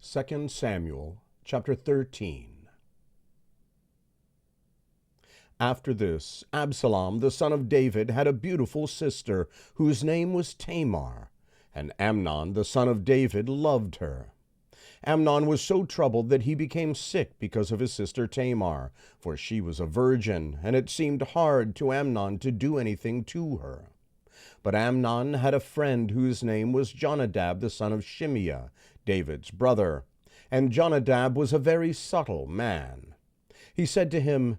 2 Samuel chapter 13. After this, Absalom the son of David had a beautiful sister, whose name was Tamar, and Amnon the son of David loved her. Amnon was so troubled that he became sick because of his sister Tamar, for she was a virgin, and it seemed hard to Amnon to do anything to her. But Amnon had a friend whose name was Jonadab the son of Shimeah, David's brother, and Jonadab was a very subtle man. He said to him,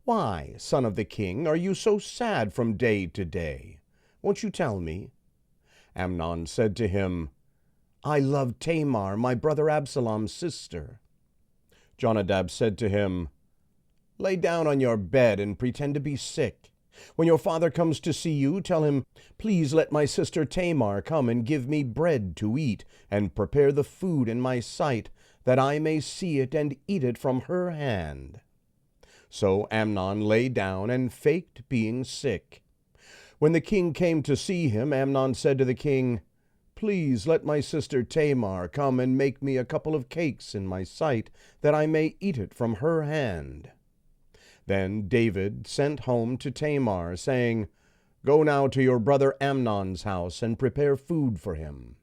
"Why, son of the king, are you so sad from day to day? Won't you tell me?" Amnon said to him, "I love Tamar, my brother Absalom's sister." Jonadab said to him, "Lay down on your bed and pretend to be sick. When your father comes to see you, tell him, 'Please let my sister Tamar come and give me bread to eat, and prepare the food in my sight, that I may see it and eat it from her hand.'" So Amnon lay down and faked being sick. When the king came to see him, Amnon said to the king, "Please let my sister Tamar come and make me a couple of cakes in my sight, that I may eat it from her hand." Then David sent home to Tamar, saying, "Go now to your brother Amnon's house and prepare food for him."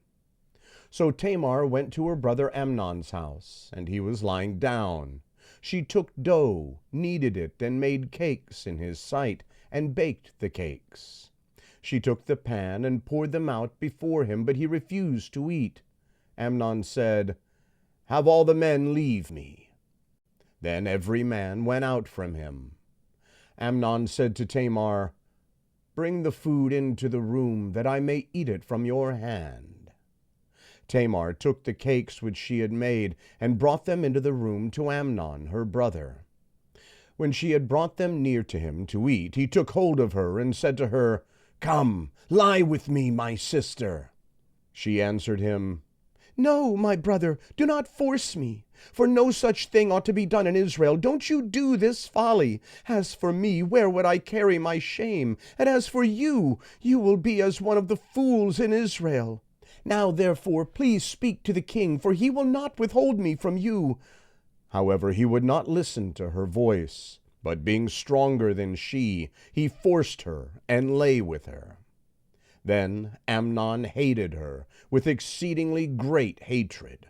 So Tamar went to her brother Amnon's house, and he was lying down. She took dough, kneaded it, and made cakes in his sight, and baked the cakes. She took the pan and poured them out before him, but he refused to eat. Amnon said, "Have all the men leave me." Then every man went out from him. Amnon said to Tamar, "Bring the food into the room, that I may eat it from your hand." Tamar took the cakes which she had made, and brought them into the room to Amnon, her brother. When she had brought them near to him to eat, he took hold of her and said to her, "Come, lie with me, my sister." She answered him, "No, my brother, do not force me, for no such thing ought to be done in Israel. Don't you do this folly. As for me, where would I carry my shame? And as for you, you will be as one of the fools in Israel. Now, therefore, please speak to the king, for he will not withhold me from you." However, he would not listen to her voice, but being stronger than she, he forced her and lay with her. Then Amnon hated her with exceedingly great hatred.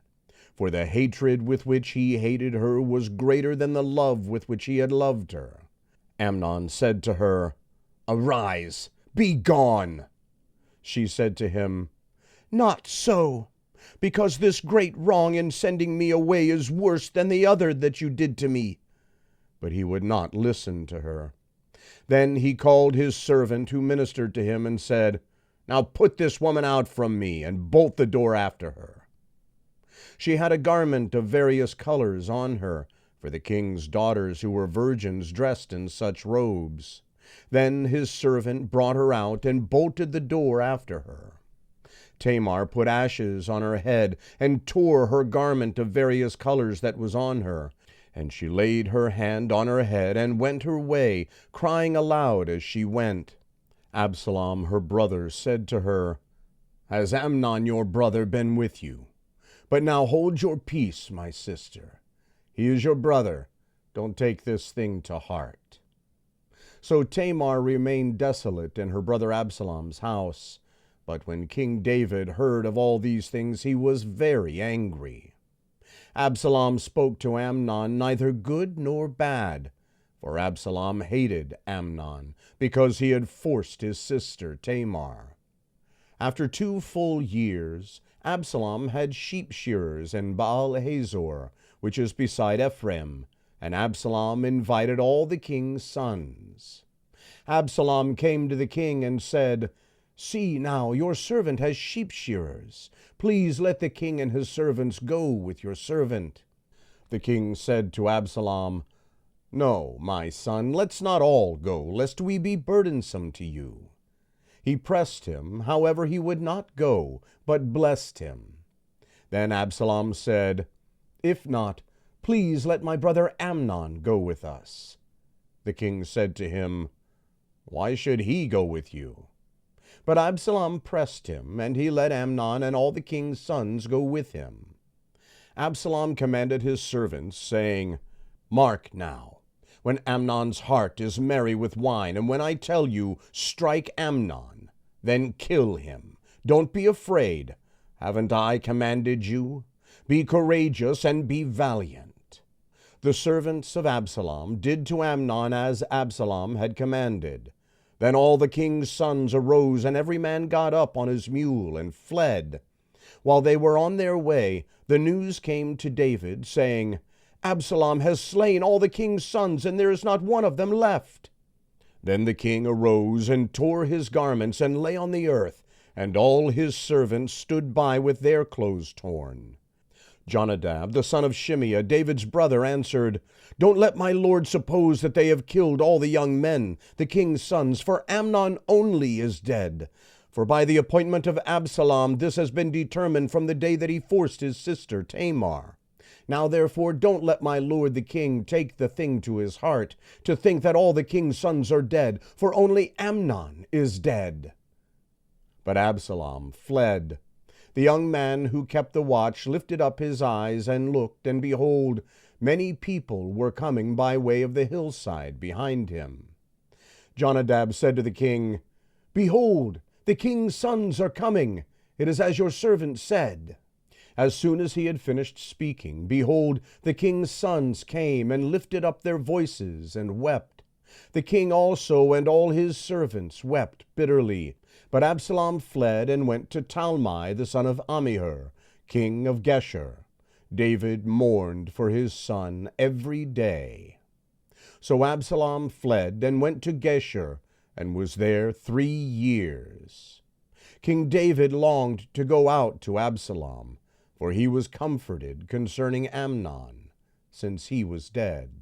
For the hatred with which he hated her was greater than the love with which he had loved her. Amnon said to her, "Arise, be gone." She said to him, "Not so, because this great wrong in sending me away is worse than the other that you did to me." But he would not listen to her. Then he called his servant who ministered to him and said, "Now put this woman out from me, and bolt the door after her." She had a garment of various colors on her, for the king's daughters who were virgins dressed in such robes. Then his servant brought her out and bolted the door after her. Tamar put ashes on her head and tore her garment of various colors that was on her. And she laid her hand on her head and went her way, crying aloud as she went. Absalom, her brother, said to her, "Has Amnon your brother been with you? But now hold your peace, my sister. He is your brother. Don't take this thing to heart." So Tamar remained desolate in her brother Absalom's house. But when King David heard of all these things, he was very angry. Absalom spoke to Amnon neither good nor bad, for Absalom hated Amnon, because he had forced his sister Tamar. After 2 full years, Absalom had sheep shearers in Baal-Hazor, which is beside Ephraim, and Absalom invited all the king's sons. Absalom came to the king and said, "See now, your servant has sheep shearers. Please let the king and his servants go with your servant." The king said to Absalom, "No, my son, let's not all go, lest we be burdensome to you." He pressed him, however he would not go, but blessed him. Then Absalom said, "If not, please let my brother Amnon go with us." The king said to him, "Why should he go with you?" But Absalom pressed him, and he let Amnon and all the king's sons go with him. Absalom commanded his servants, saying, "Mark now, when Amnon's heart is merry with wine, and when I tell you, strike Amnon, then kill him. Don't be afraid. Haven't I commanded you? Be courageous and be valiant." The servants of Absalom did to Amnon as Absalom had commanded. Then all the king's sons arose, and every man got up on his mule and fled. While they were on their way, the news came to David, saying, "Absalom has slain all the king's sons, and there is not one of them left." Then the king arose and tore his garments and lay on the earth, and all his servants stood by with their clothes torn. Jonadab, the son of Shimeah, David's brother, answered, "Don't let my lord suppose that they have killed all the young men, the king's sons, for Amnon only is dead. For by the appointment of Absalom this has been determined from the day that he forced his sister Tamar. Now therefore don't let my lord the king take the thing to his heart, to think that all the king's sons are dead, for only Amnon is dead." But Absalom fled. The young man who kept the watch lifted up his eyes and looked, and behold, many people were coming by way of the hillside behind him. Jonadab said to the king, "Behold, the king's sons are coming. It is as your servant said." As soon as he had finished speaking, behold, the king's sons came and lifted up their voices and wept. The king also and all his servants wept bitterly. But Absalom fled and went to Talmai the son of Ammihur, king of Geshur. David mourned for his son every day. So Absalom fled and went to Geshur, and was there 3 years. King David longed to go out to Absalom, for he was comforted concerning Amnon, since he was dead.